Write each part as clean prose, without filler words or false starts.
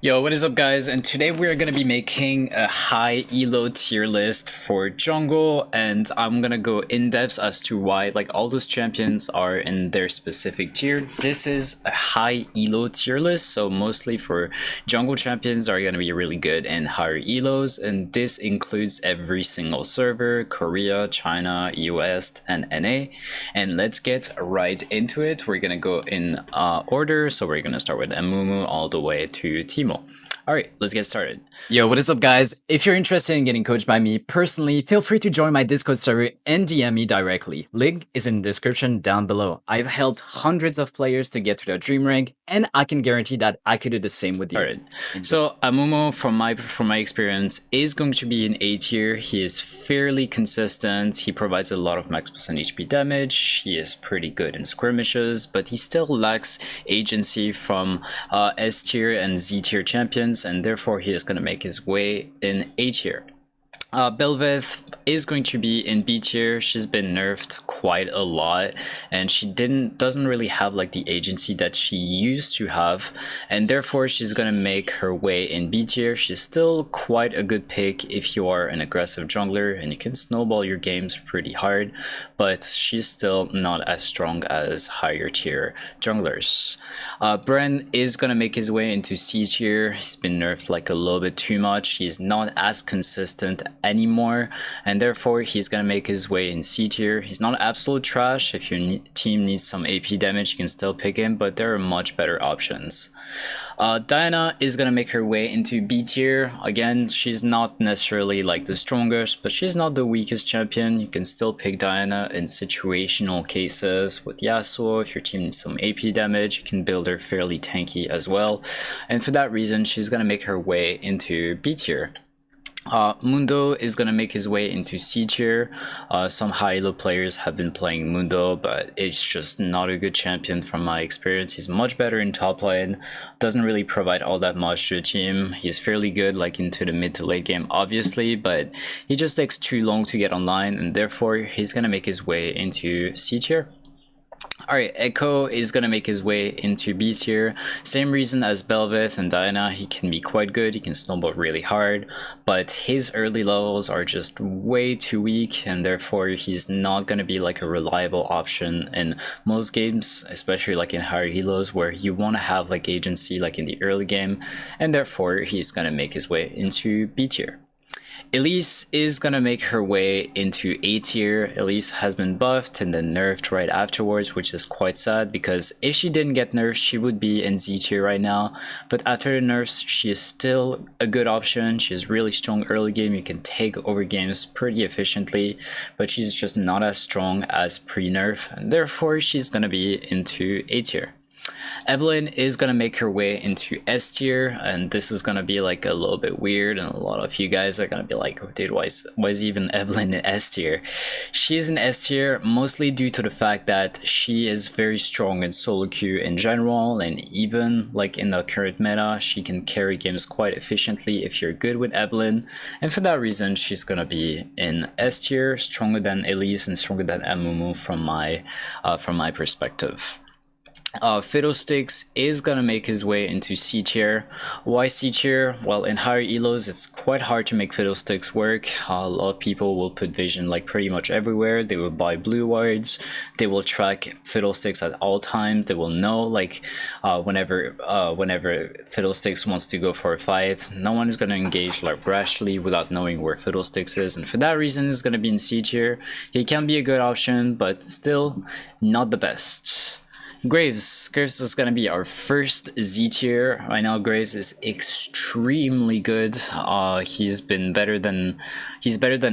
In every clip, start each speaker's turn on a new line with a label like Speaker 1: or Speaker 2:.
Speaker 1: Yo, what is up guys? And today we're gonna be making a high elo tier list for jungle, and I'm gonna go in depth as to why like all those champions are in their specific tier. This is a high elo tier list, so mostly for jungle champions that are gonna be really good in higher elos, and this includes every single server, Korea, China, US, and NA. And let's get right into it. We're gonna go in order, so we're gonna start with Amumu all the way to Timo. Alright, let's get started.
Speaker 2: Yo, what is up guys? If you're interested in getting coached by me personally, feel free to join my Discord server and DM me directly. Link is in the description down below. I've helped hundreds of players to get to their dream rank, and I can guarantee that I could do the same with you.
Speaker 1: Alright, so Amumu from my experience is going to be in A tier. He is fairly consistent, he provides a lot of max percent HP damage, he is pretty good in skirmishes, but he still lacks agency from S tier and Z tier champions, and therefore he is going to make his way in A tier. Belveth is going to be in B tier. She's been nerfed quite a lot, and she doesn't really have like the agency that she used to have, and therefore she's gonna make her way in B tier. She's still quite a good pick if you are an aggressive jungler and you can snowball your games pretty hard, but she's still not as strong as higher tier junglers. Bren is gonna make his way into C tier. He's been nerfed like a little bit too much. He's not as consistent anymore, and therefore he's gonna make his way in C tier. He's not absolute trash. If your team needs some AP damage, you can still pick him, but there are much better options. Diana is gonna make her way into B tier. Again, she's not necessarily like the strongest, but she's not the weakest champion. You can still pick Diana in situational cases with Yasuo. If your team needs some AP damage, you can build her fairly tanky as well, and for that reason she's gonna make her way into B tier. Mundo is gonna make his way into C tier. Some high elo players have been playing Mundo, but it's just not a good champion from my experience. He's much better in top lane, doesn't really provide all that much to the team. He's fairly good like into the mid to late game obviously, but he just takes too long to get online, and therefore he's gonna make his way into C tier. Alright, Echo is gonna make his way into B tier. Same reason as Belveth and Diana, he can be quite good, he can snowball really hard, but his early levels are just way too weak, and therefore he's not gonna be like a reliable option in most games, especially like in higher helos where you wanna have like agency like in the early game, and therefore he's gonna make his way into B tier. Elise is gonna make her way into A tier. Elise has been buffed and then nerfed right afterwards, which is quite sad because if she didn't get nerfed, she would be in Z tier right now. But after the nerfs, she is still a good option. She's really strong early game. You can take over games pretty efficiently, but she's just not as strong as pre-nerf, and therefore she's gonna be into A tier. Evelyn is gonna make her way into S tier, and this is gonna be like a little bit weird, and a lot of you guys are gonna be like, oh, dude, why is even Evelyn in S tier? She's in S tier mostly due to the fact that she is very strong in solo queue in general, and even like in the current meta, she can carry games quite efficiently if you're good with Evelyn, and for that reason, she's gonna be in S tier, stronger than Elise and stronger than Amumu from my perspective. Fiddlesticks is gonna make his way into C tier. Why C tier? Well, in higher elos it's quite hard to make Fiddlesticks work. A lot of people will put vision like pretty much everywhere. They will buy blue wards, they will track Fiddlesticks at all times. They will know like whenever Fiddlesticks wants to go for a fight, no one is gonna engage like rashly without knowing where Fiddlesticks is, and for that reason he's gonna be in C tier. He can be a good option, but still not the best. Graves is gonna be our first Z tier. Right now Graves is extremely good. He's better than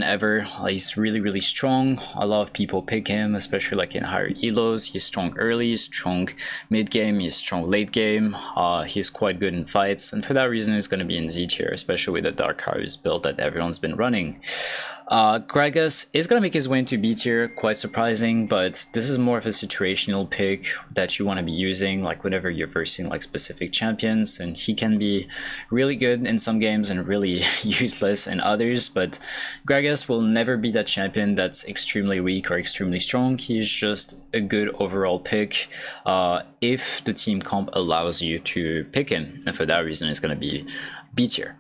Speaker 1: ever. He's really strong. A lot of people pick him, especially like in higher elos. He's strong early, strong mid game, he's strong late game. He's quite good in fights, and for that reason he's gonna be in Z tier, especially with the Dark Harvest build that everyone's been running. Gragas is going to make his way into B tier, quite surprising, but this is more of a situational pick that you want to be using, like whenever you're versing like specific champions, and he can be really good in some games and really useless in others, but Gragas will never be that champion that's extremely weak or extremely strong. He's just a good overall pick if the team comp allows you to pick him, and for that reason it's going to be B tier.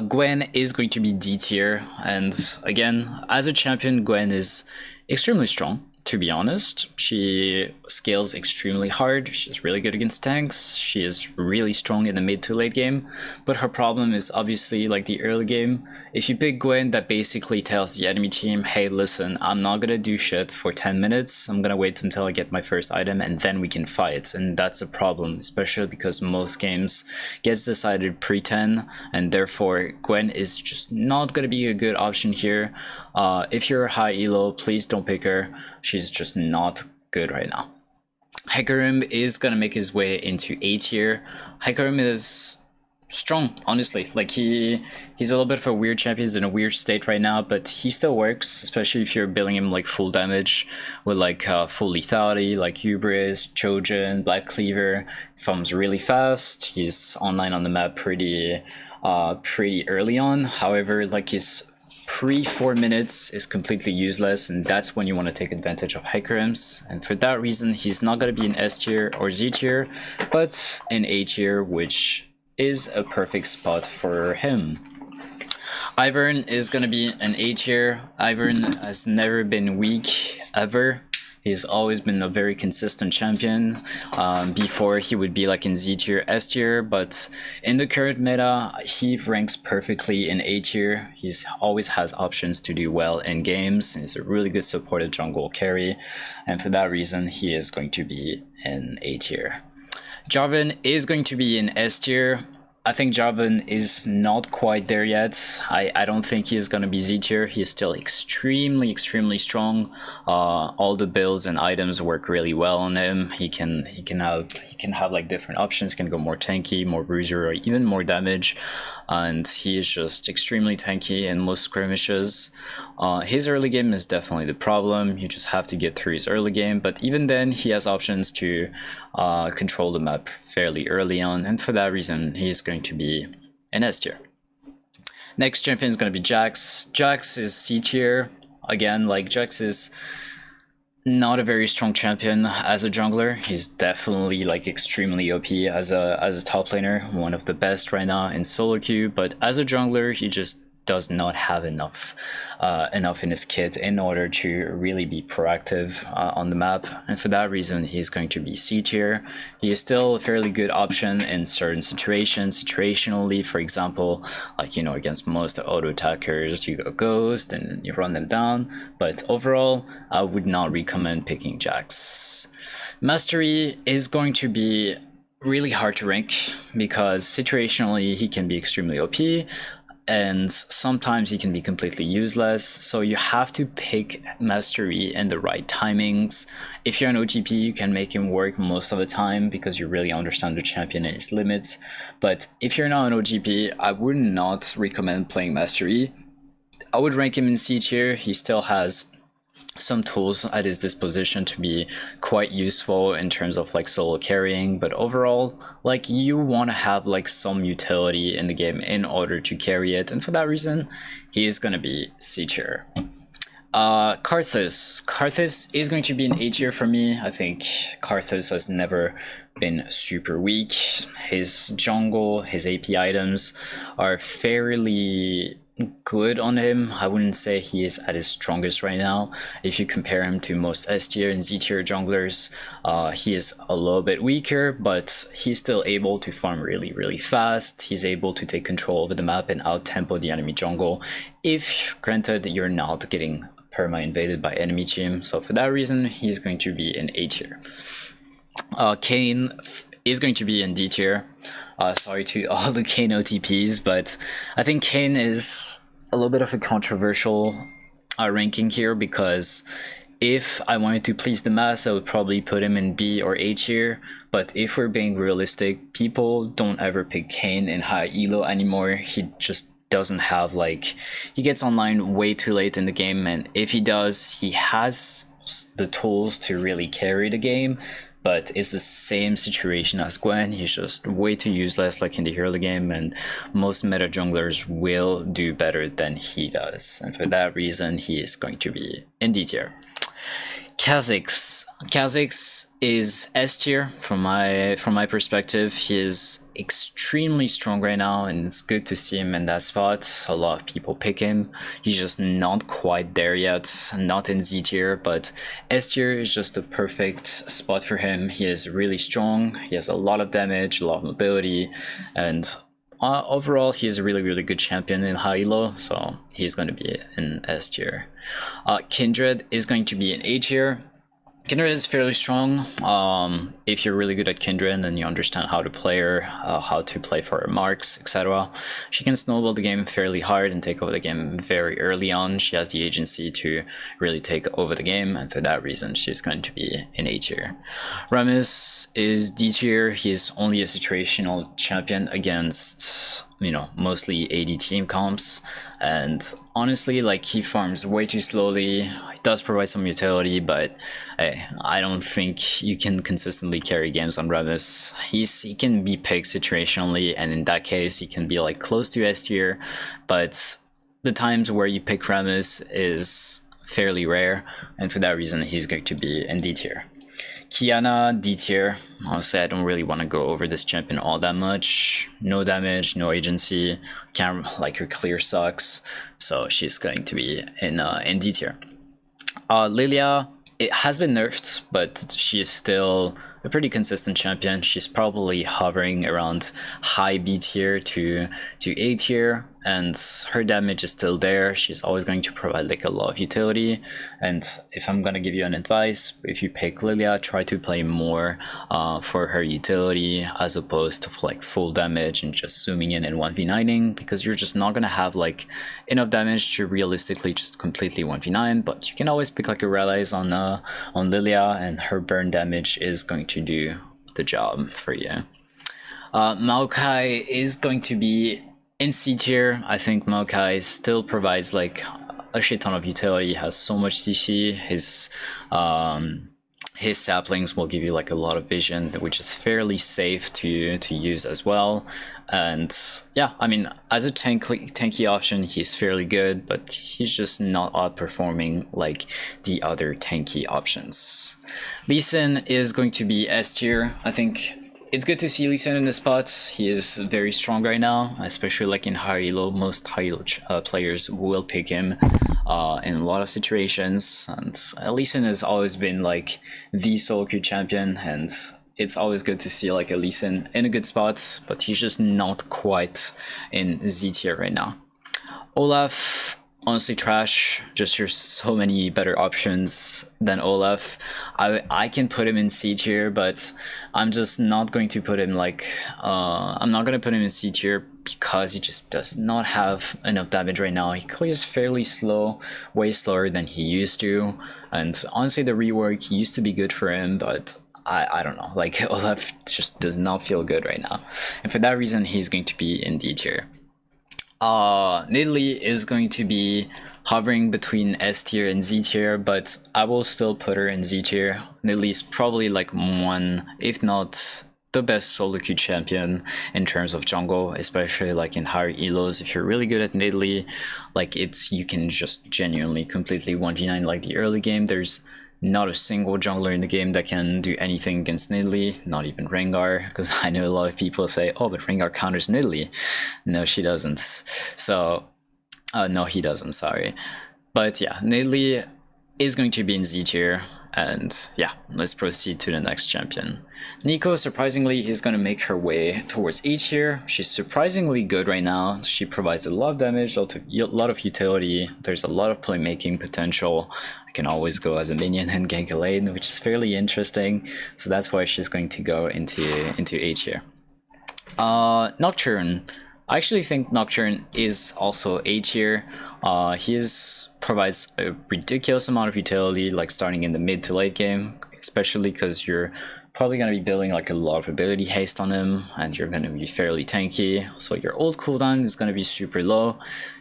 Speaker 1: Gwen is going to be D tier, and again, as a champion, Gwen is extremely strong. To be honest, she scales extremely hard. She's really good against tanks. She is really strong in the mid to late game, but her problem is obviously like the early game. If you pick Gwen, that basically tells the enemy team, hey, listen, I'm not gonna do shit for 10 minutes. I'm gonna wait until I get my first item and then we can fight. And that's a problem, especially because most games gets decided pre-10, and therefore Gwen is just not gonna be a good option here. If you're high elo, please don't pick her. She's just not good right now. Hecarim is gonna make his way into A tier. Hecarim is strong, honestly. Like he's a little bit of a weird champion. He's in a weird state right now, but he still works, especially if you're billing him like full damage with like full lethality, like Hubris, Trojan, Black Cleaver. He farms really fast. He's online on the map pretty early on. However, like his pre 4 minutes is completely useless, and that's when you want to take advantage of Hecarim's, and for that reason he's not going to be in S tier or Z tier, but in A tier, which is a perfect spot for him. Ivern is going to be an A tier. Ivern has never been weak ever. He's always been a very consistent champion. Before he would be like in Z tier, S tier, but in the current meta, he ranks perfectly in A tier. He's always has options to do well in games. He's a really good supported jungle carry, and for that reason, he is going to be in A tier. Jarvan is going to be in S tier. I think Jarvan is not quite there yet. I don't think he is going to be Z tier. He is still extremely strong. All the builds and items work really well on him. He can have like different options. He can go more tanky, more bruiser, or even more damage. And he is just extremely tanky in most skirmishes. His early game is definitely the problem. You just have to get through his early game. But even then, he has options to control the map fairly early on, and for that reason, he's going to be an S tier. Next champion is going to be Jax. Jax is C tier. Again, like Jax is not a very strong champion as a jungler. He's definitely like extremely OP as a top laner, one of the best right now in solo queue, but as a jungler, he just does not have enough in his kit in order to really be proactive on the map, and for that reason he's going to be C tier. He is still a fairly good option in certain situations, situationally, for example, like, you know, against most auto attackers you go ghost and you run them down, but overall I would not recommend picking Jax. Mastery is going to be really hard to rank because situationally he can be extremely OP, and sometimes he can be completely useless, so you have to pick Mastery in the right timings. If you're an OTP, you can make him work most of the time because you really understand the champion and its limits, but if you're not an OTP, I would not recommend playing Mastery. I would rank him in C tier. He still has some tools at his disposition to be quite useful in terms of like solo carrying, but overall, like, you want to have like some utility in the game in order to carry it, and for that reason he is going to be C tier. Karthus is going to be an A tier for me. I think Karthus has never been super weak. His jungle, his AP items are fairly good on him. I wouldn't say he is at his strongest right now. If you compare him to most S tier and Z tier junglers, he is a little bit weaker, but he's still able to farm really fast. He's able to take control of the map and out tempo the enemy jungle, if granted you're not getting perma invaded by enemy team. So for that reason, he's going to be in A tier. Kayn is going to be in D tier. Sorry to all the Kayn OTPs, but I think Kayn is a little bit of a controversial ranking here, because if I wanted to please the mass, I would probably put him in B or A tier, but if we're being realistic, people don't ever pick Kayn in high elo anymore. He just doesn't have like, he gets online way too late in the game, and if he does, he has the tools to really carry the game, but it's the same situation as Gwen. He's just way too useless like in the early game, and most meta junglers will do better than he does, and for that reason he is going to be in D tier. Kha'Zix is S tier from my perspective. He is extremely strong right now, and it's good to see him in that spot. A lot of people pick him. He's just not quite there yet, not in Z tier, but S tier is just the perfect spot for him. He is really strong. He has a lot of damage, a lot of mobility, and overall, he is a really good champion in high elo, so he's going to be in S tier. Kindred is going to be in A tier. Kindred is fairly strong. If you're really good at Kindred and you understand how to play her, how to play for her marks, etc., she can snowball the game fairly hard and take over the game very early on. She has the agency to really take over the game, and for that reason, she's going to be in A tier. Rammus is D tier. He's only a situational champion against, you know, mostly AD team comps, and honestly, like, he farms way too slowly. He does provide some utility, but I don't think you can consistently carry games on Rammus. He can be picked situationally, and in that case, he can be like close to S tier, but the times where you pick Rammus is fairly rare, and for that reason, he's going to be in D tier. Kiana, D tier. Honestly, I don't really want to go over this champion all that much. No damage, no agency. Can't, like, her clear sucks, so she's going to be in D tier. Lilia, it has been nerfed, but she is still a pretty consistent champion. She's probably hovering around high B tier to A tier, and her damage is still there. She's always going to provide like a lot of utility, and if I'm gonna give you an advice, if you pick Lilia, try to play more for her utility as opposed to like full damage and just zooming in and 1v9ing, because you're just not gonna have like enough damage to realistically just completely 1v9. But you can always pick like a Relies on Lilia, and her burn damage is going to do the job for you. Maokai is going to be in C tier. I think Maokai still provides like a shit ton of utility, has so much CC. His saplings will give you like a lot of vision, which is fairly safe to use as well. And yeah, I mean, as a tanky option, he's fairly good, but he's just not outperforming like the other tanky options. Lee Sin is going to be S tier. I think it's good to see Lee Sin in this spot. He is very strong right now, especially like in high elo. Most high elo players will pick him in a lot of situations, and Lee Sin has always been like the solo queue champion, and it's always good to see like a Lee Sin in a good spot, but he's just not quite in Z tier right now. Olaf, honestly trash. Just there's so many better options than Olaf. I can put him in C tier, but I'm just not going to put him like I'm not gonna put him in C tier because he just does not have enough damage right now. He clears fairly slow, way slower than he used to, and honestly the rework used to be good for him, but I don't know, like Olaf just does not feel good right now, and for that reason he's going to be in D tier. Nidalee is going to be hovering between S tier and Z tier, but I will still put her in Z tier. Nidalee is probably like one, if not the best solo queue champion in terms of jungle, especially like in higher elos. If you're really good at Nidalee, like you can just genuinely completely 1v9 like the early game. There's not a single jungler in the game that can do anything against Nidalee, not even Rengar, because I know a lot of people say, oh, but Rengar counters Nidalee. No, she doesn't. So, no, he doesn't, sorry. But yeah, Nidalee is going to be in Z tier, and yeah, let's proceed to the next champion. Neeko, surprisingly, is going to make her way towards A tier. She's surprisingly good right now. She provides a lot of damage, a lot of utility. There's a lot of playmaking potential. I can always go as a minion and gank a lane, which is fairly interesting. So that's why she's going to go into A tier. Nocturne. I actually think Nocturne is also A tier. He provides a ridiculous amount of utility, like starting in the mid to late game, especially because you're probably going to be building like a lot of ability haste on him, and you're going to be fairly tanky, so your ult cooldown is going to be super low,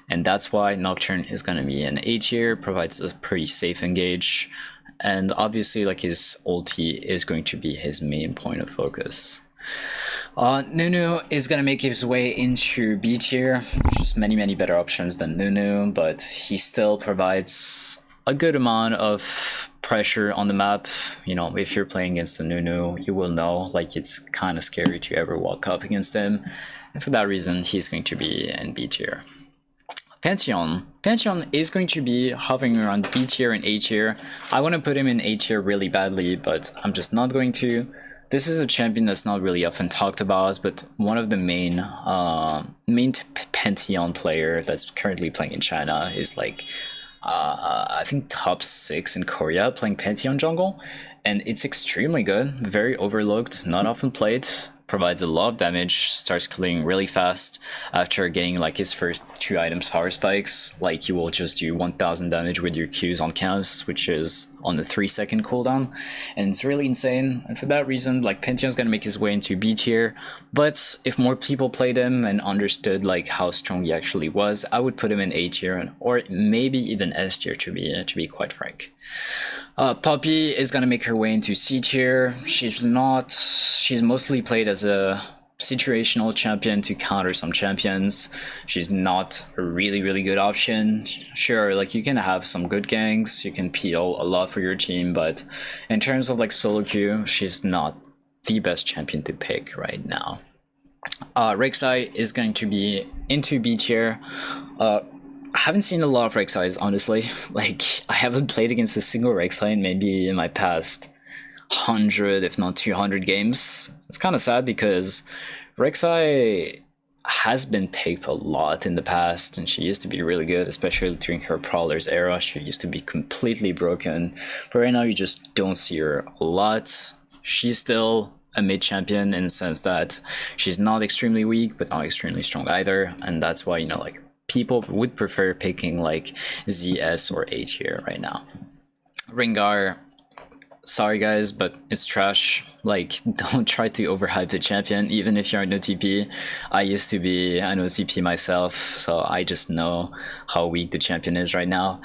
Speaker 1: and that's why Nocturne is going to be an A tier, provides a pretty safe engage, and obviously like his ulti is going to be his main point of focus. Nunu is gonna make his way into B tier. There's just many better options than Nunu, but he still provides a good amount of pressure on the map. You know, if you're playing against the Nunu, you will know like it's kind of scary to ever walk up against him, and for that reason, he's going to be in B tier. Pantheon is going to be hovering around B tier and A tier. I want to put him in A tier really badly, but I'm just not going to. This is a champion that's not really often talked about, but one of the main Pantheon player that's currently playing in China is like, I think top 6 in Korea playing Pantheon jungle, and it's extremely good, very overlooked, not often played, provides a lot of damage, starts killing really fast after getting like his first 2 items power spikes. Like you will just do 1000 damage with your Qs on camps, which is on the 3-second cooldown, and it's really insane. And for that reason, like Pantheon's gonna make his way into B tier, but if more people played him and understood like how strong he actually was, I would put him in A tier or maybe even S tier to be quite frank. Poppy is gonna make her way into C tier. She's mostly played as a situational champion to counter some champions. She's not a really good option. Sure, like you can have some good ganks, you can PO a lot for your team, but in terms of like solo queue, she's not the best champion to pick right now. Rek'Sai is going to be into B tier. I haven't seen a lot of Rek'Sais, honestly. Like, I haven't played against a single Rek'Sai maybe in my past 100, if not 200 games. It's kind of sad because Rek'Sai has been picked a lot in the past, and she used to be really good, especially during her Prowler's era. She used to be completely broken, but right now you just don't see her a lot. She's still a mid champion in the sense that she's not extremely weak, but not extremely strong either, and that's why, you know, like, people would prefer picking like ZS or A tier right now. Rengar, sorry guys, but it's trash. Like, don't try to overhype the champion, even if you're an OTP. I used to be an OTP myself, so I just know how weak the champion is right now.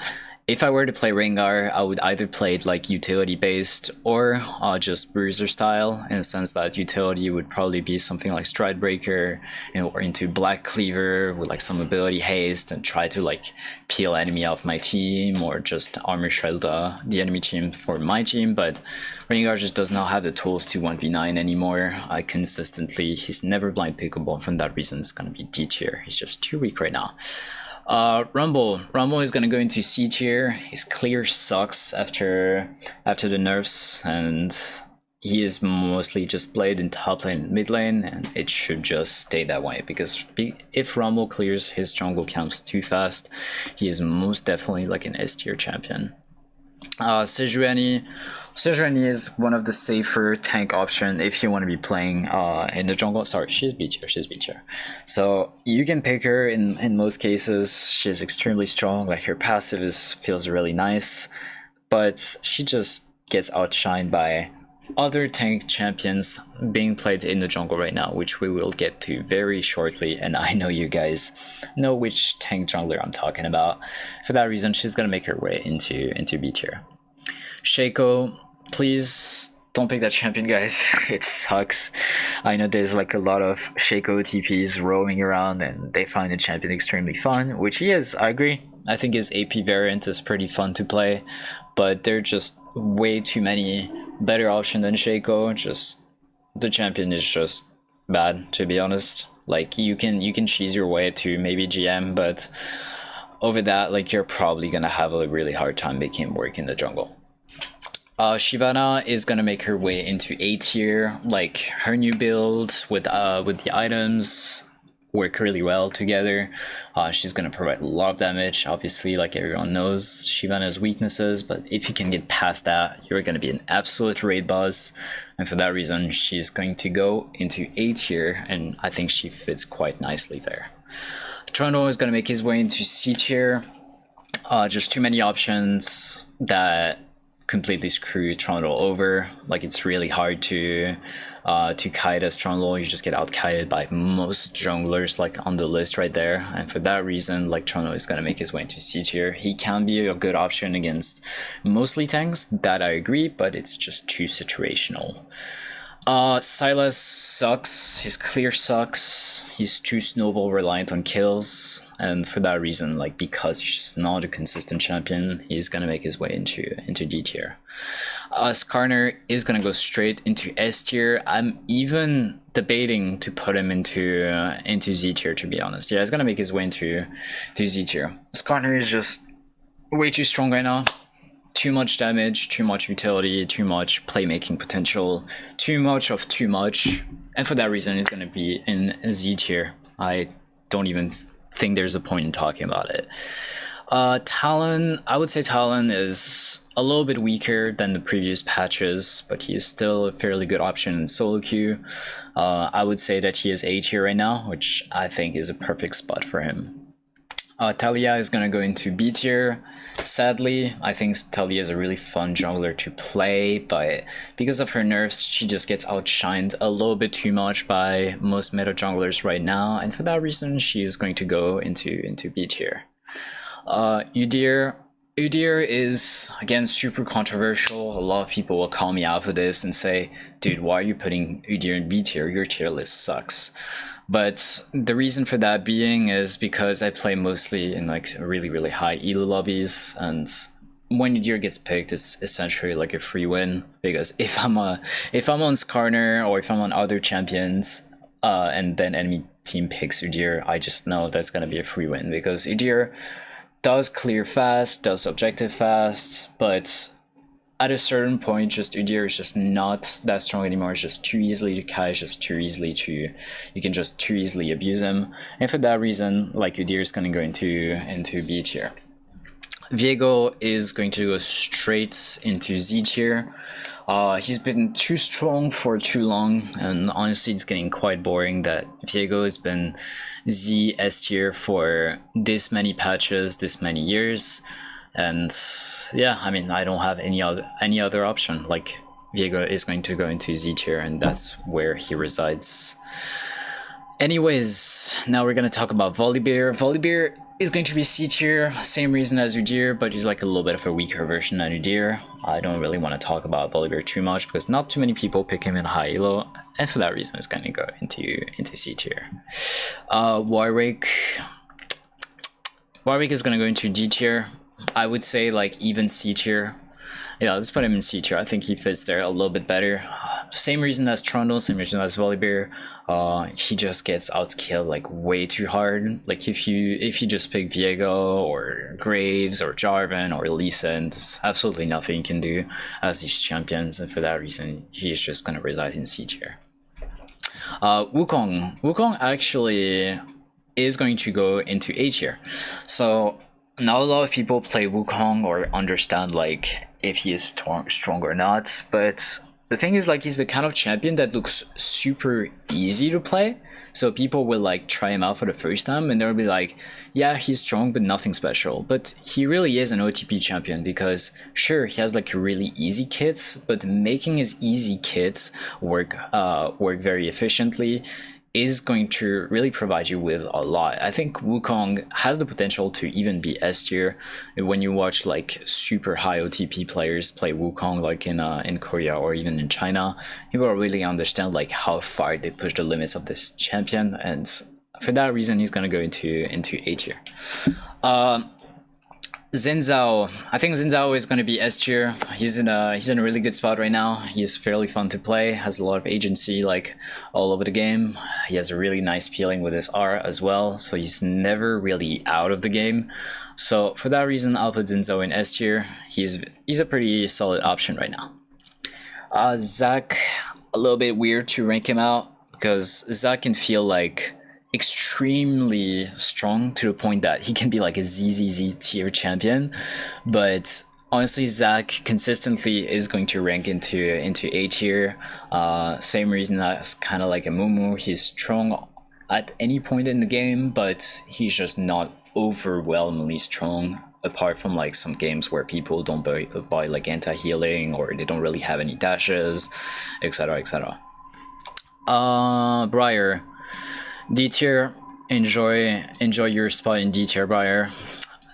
Speaker 1: If I were to play Rengar, I would either play it like utility based or just bruiser style, in the sense that utility would probably be something like Stridebreaker, or into Black Cleaver with like some ability haste and try to like peel enemy off my team, or just armor shred the enemy team for my team. But Rengar just does not have the tools to 1v9 anymore. He's never blind pickable. From that reason, it's gonna be D tier. He's just too weak right now. Rumble is gonna go into C tier. His clear sucks after the nerfs, and he is mostly just played in top lane and mid lane, and it should just stay that way, because if Rumble clears his jungle camps too fast, he is most definitely like an S tier champion. Sejuani is one of the safer tank option if you want to be playing in the jungle. Sorry, she's B tier. So you can pick her in most cases. She's extremely strong, like her passive feels really nice, but she just gets outshined by other tank champions being played in the jungle right now, which we will get to very shortly, and I know you guys know which tank jungler I'm talking about. For that reason, she's gonna make her way into B tier. Shaco, please don't pick that champion, guys. It sucks. I know there's like a lot of Shaco TPs roaming around and they find the champion extremely fun, which he is, I agree. I think his AP variant is pretty fun to play, but there are just way too many better options than Shaco. Just, the champion is just bad, to be honest. Like, you can cheese your way to maybe GM, but over that, like, you're probably gonna have a really hard time making him work in the jungle. Shyvana is gonna make her way into A tier. Like, her new build with the items work really well together. She's gonna provide a lot of damage. Obviously, like everyone knows, Shyvana's weaknesses, but if you can get past that, you're gonna be an absolute raid boss. And for that reason, she's going to go into A tier, and I think she fits quite nicely there. Trundle is gonna make his way into C tier. Just too many options that completely screw Trundle over. Like, it's really hard to kite as Trundle. You just get out kited by most junglers like on the list right there, and for that reason, like, Trundle is gonna make his way into C tier. He can be a good option against mostly tanks, that I agree, but it's just too situational. Silas sucks. His clear sucks. He's too snowball reliant on kills, and for that reason, like, because he's just not a consistent champion, he's gonna make his way into D tier. Skarner is gonna go straight into S tier. I'm even debating to put him into Z tier, to be honest. Yeah, he's gonna make his way into Z tier. Skarner is just way too strong right now. Too much damage, too much utility, too much playmaking potential, too much of too much, and for that reason he's going to be in Z tier. I don't even think there's a point in talking about it. Talon, I would say Talon is a little bit weaker than the previous patches, but he is still a fairly good option in solo queue. I would say that he is A tier right now, which I think is a perfect spot for him. Talia is going to go into B tier. Sadly, I think Talia is a really fun jungler to play, but because of her nerfs, she just gets outshined a little bit too much by most meta junglers right now, and for that reason, she is going to go into B tier. Udyr is, again, super controversial. A lot of people will call me out for this and say, dude, why are you putting Udyr in B tier? Your tier list sucks. But the reason for that being is because I play mostly in like really, really high ELO lobbies, and when Udyr gets picked, it's essentially like a free win, because if I'm on Skarner or if I'm on other champions, and then enemy team picks Udyr, I just know that's gonna be a free win, because Udyr does clear fast, does objective fast, but at a certain point, just Udyr is just not that strong anymore. It's just too easily to catch, just too easily to, you can just too easily abuse him. And for that reason, like, Udyr is going to go into B tier. Viego is going to go straight into Z tier. He's been too strong for too long, and honestly it's getting quite boring that Viego has been Z S tier for this many patches, this many years. And yeah, I mean, I don't have any other option. Like, Viego is going to go into Z tier, and that's where he resides. Anyways, now we're gonna talk about Volibear. Volibear is going to be C tier, same reason as Udyr, but he's like a little bit of a weaker version than Udyr. I don't really want to talk about Volibear too much because not too many people pick him in high elo, and for that reason, it's gonna go into C tier. Warwick is gonna go into D tier. I would say like even C tier. Yeah, let's put him in C tier. I think he fits there a little bit better. Same reason as Trundle, same reason as Volibear. He just gets outkilled like way too hard. Like, if you just pick Viego or Graves or Jarvan or Lee Sin, there's absolutely nothing you can do as these champions, and for that reason, he's just gonna reside in C tier. Wukong actually is going to go into A tier. So not a lot of people play Wukong or understand like if he is strong or not, but the thing is, like, he's the kind of champion that looks super easy to play, so people will like try him out for the first time and they'll be like, yeah, he's strong but nothing special. But he really is an OTP champion, because sure, he has like a really easy kit, but making his easy kits work very efficiently is going to really provide you with a lot. I think Wukong has the potential to even be S tier. When you watch like super high OTP players play Wukong, like in Korea or even in China, you will really understand like how far they push the limits of this champion, and for that reason, he's gonna go into A tier. Xin Zhao, I think Xin Zhao is going to be S tier. He's in a really good spot right now. He's fairly fun to play, has a lot of agency like all over the game. He has a really nice peeling with his R as well, so he's never really out of the game. So for that reason, I'll put Xin Zhao in S tier. He's a pretty solid option right now. Zac, a little bit weird to rank him out, because Zac can feel like extremely strong to the point that he can be like a ZZZ tier champion, but honestly, Zac consistently is going to rank into A tier. Same reason as kind of like a Mumu. He's strong at any point in the game, but he's just not overwhelmingly strong apart from like some games where people don't buy like anti-healing, or they don't really have any dashes, etc, etc. Briar, D tier, enjoy your spot in D tier, Briar.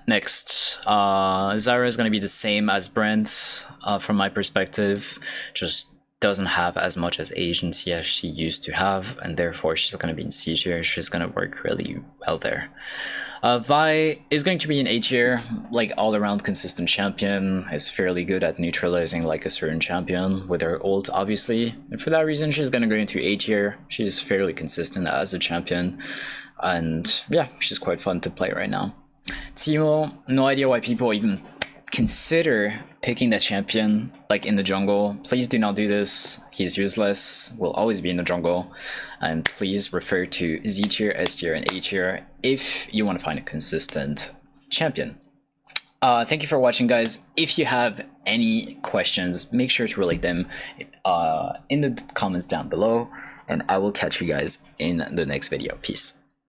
Speaker 1: Next, Zara is going to be the same as Brent from my perspective, just doesn't have as much as agency as she used to have, and therefore she's going to be in C tier. She's going to work really well there. Vi is going to be an A tier, like all around consistent champion, is fairly good at neutralizing like a certain champion with her ult, obviously, and for that reason she's going to go into A tier. She's fairly consistent as a champion, and yeah, she's quite fun to play right now. Teemo, no idea why people even consider picking that champion like in the jungle. Please do not do this. He's useless, will always be in the jungle, and please refer to Z tier, S tier, and A tier if you want to find a consistent champion. Thank you for watching, guys. If you have any questions, make sure to relate them in the comments down below, and I will catch you guys in the next video. Peace.